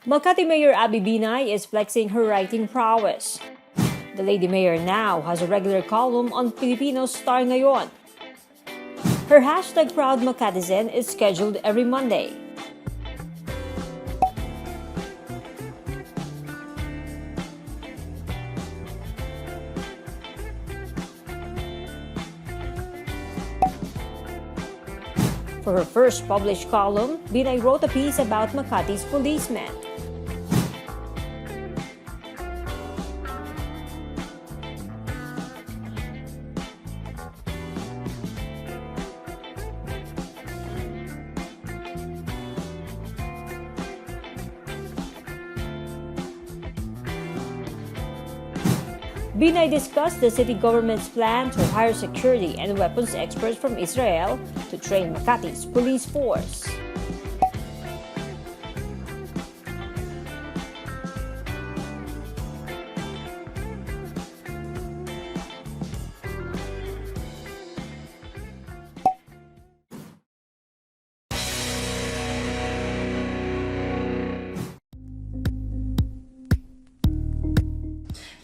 Makati Mayor Abby Binay is flexing her writing prowess. The Lady Mayor now has a regular column on Pilipino Star Ngayon. Her hashtag Proud Makatizen is scheduled every Monday. For her first published column, Binay wrote a piece about Makati's policemen. Binay discussed the city government's plan to hire security and weapons experts from Israel to train Makati's police force.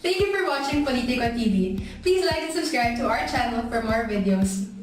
Thank you for watching Politiko TV. Please like and subscribe to our channel for more videos.